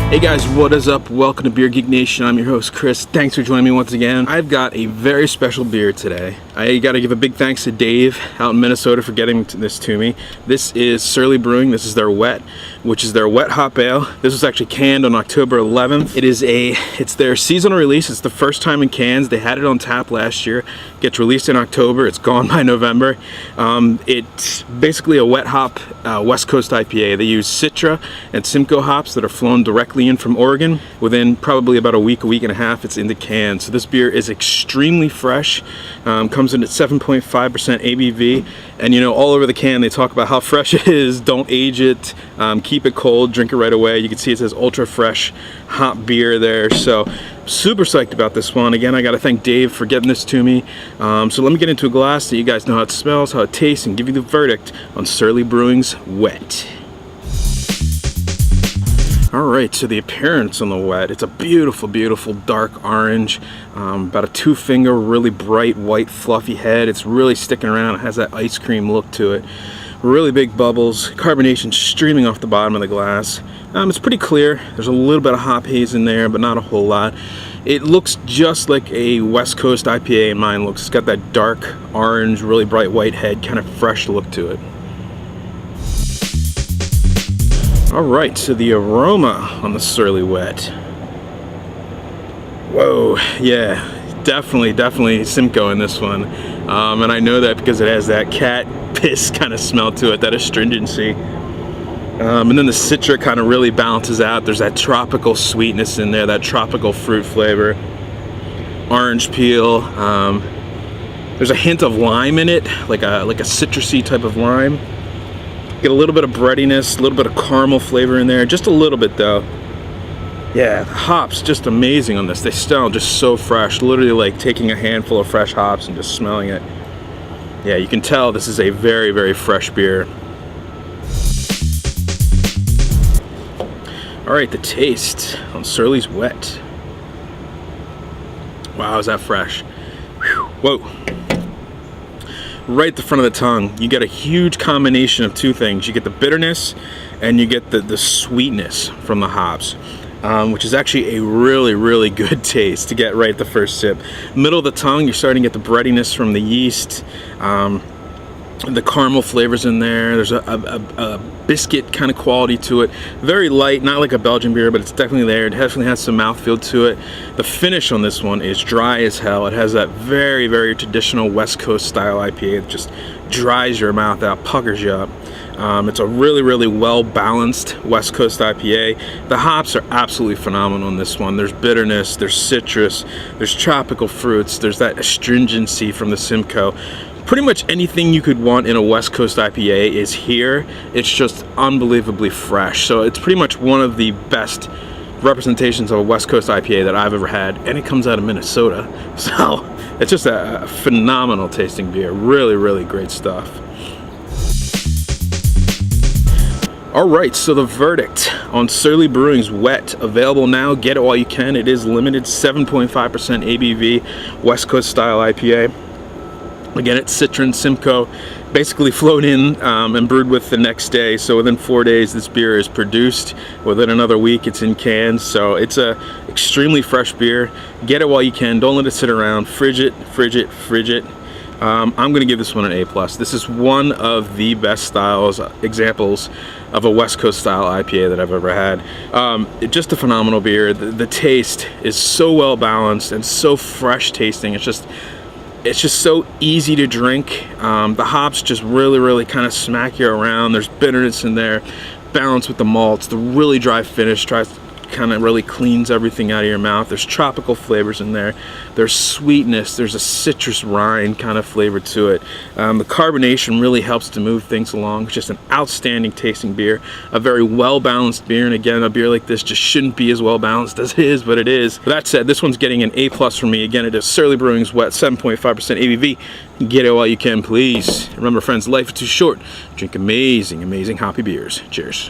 Hey guys, what is up? Welcome to Beer Geek Nation. I'm your host Chris. Thanks for joining me once again. I've got a very special beer today. I gotta give a big thanks to Dave out in Minnesota for getting this to me. This is Surly Brewing. This is their wet, which is their wet hop ale. This was actually canned on October 11th. It's their seasonal release. It's the first time in cans. They had it on tap last year. Gets released in October. It's gone by November. It's basically a wet hop West Coast IPA. They use Citra and Simcoe hops that are flown directly in from Oregon. Within probably about a week and a half, it's in the can. So this beer is extremely fresh. Comes in at 7.5% ABV, and you know, all over the can they talk about how fresh it is. Don't age it, keep it cold, drink it right away. You can see it says ultra fresh hop beer there. So super psyched about this one. Again, I got to thank Dave for getting this to me. So let me get into a glass so you guys know how it smells, how it tastes, and give you the verdict on Surly Brewing's Wet. Alright, so the appearance on the wet, it's a beautiful, beautiful dark orange, about a 2-finger, really bright white fluffy head. It's really sticking around. It has that ice cream look to it. Really big bubbles, carbonation streaming off the bottom of the glass. It's pretty clear. There's a little bit of hop haze in there, but not a whole lot. It looks just like a West Coast IPA in mine looks. It's got that dark orange, really bright white head, kind of fresh look to it. Alright, so the aroma on the Surly Wet. Whoa, yeah, definitely Simcoe in this one. And I know that because it has that cat piss kind of smell to it, that astringency. And then the Citra kind of really balances out. There's that tropical sweetness in there, that tropical fruit flavor. Orange peel. There's a hint of lime in it, like a citrusy type of lime. Get a little bit of breadiness, a little bit of caramel flavor in there, just a little bit though. Yeah, the hops just amazing on this. They smell just so fresh, literally like taking a handful of fresh hops and just smelling it. Yeah, you can tell this is a very, very fresh beer. All right, the taste on Surly's Wet. Wow, is that fresh? Whew. Whoa. Right at the front of the tongue, you get a huge combination of two things. You get the bitterness and you get the sweetness from the hops, which is actually a really, really good taste to get right at the first sip. Middle of the tongue, you're starting to get the breadiness from the yeast, the caramel flavors in there. There's a biscuit kind of quality to it. Very light, not like a Belgian beer, but it's definitely there. It definitely has some mouthfeel to it. The finish on this one is dry as hell. It has that very, very traditional West Coast style IPA that just dries your mouth out, puckers you up. It's a really, really well-balanced West Coast IPA. The hops are absolutely phenomenal in this one. There's bitterness, there's citrus, there's tropical fruits, there's that astringency from the Simcoe. Pretty much anything you could want in a West Coast IPA is here. It's just unbelievably fresh. So it's pretty much one of the best representations of a West Coast IPA that I've ever had, and it comes out of Minnesota. So it's just a phenomenal tasting beer. Really, really great stuff. Alright, so the verdict on Surly Brewing's Wet, available now. Get it while you can. It is limited, 7.5% ABV, West Coast style IPA. Again, it's Citra and Simcoe, basically flown in and brewed with the next day. So within 4 days, this beer is produced. Within another week, it's in cans. So it's a extremely fresh beer. Get it while you can. Don't let it sit around. Fridge it. I'm going to give this one an A+. This is one of the best examples of a West Coast style IPA that I've ever had. Just a phenomenal beer. The taste is so well balanced and so fresh tasting. It's just so easy to drink. The hops just really kind of smack you around. There's bitterness in there, balanced with the malts. The really dry finish kind of really cleans everything out of your mouth. There's tropical flavors in there. There's sweetness. There's a citrus rind kind of flavor to it. The carbonation really helps to move things along. It's just an outstanding tasting beer. A very well-balanced beer. And again, a beer like this just shouldn't be as well-balanced as it is, but it is. But that said, this one's getting an A+ from me. Again, it is Surly Brewing's Wet, 7.5% ABV. Get it while you can, please. Remember, friends, life is too short. Drink amazing, amazing hoppy beers. Cheers.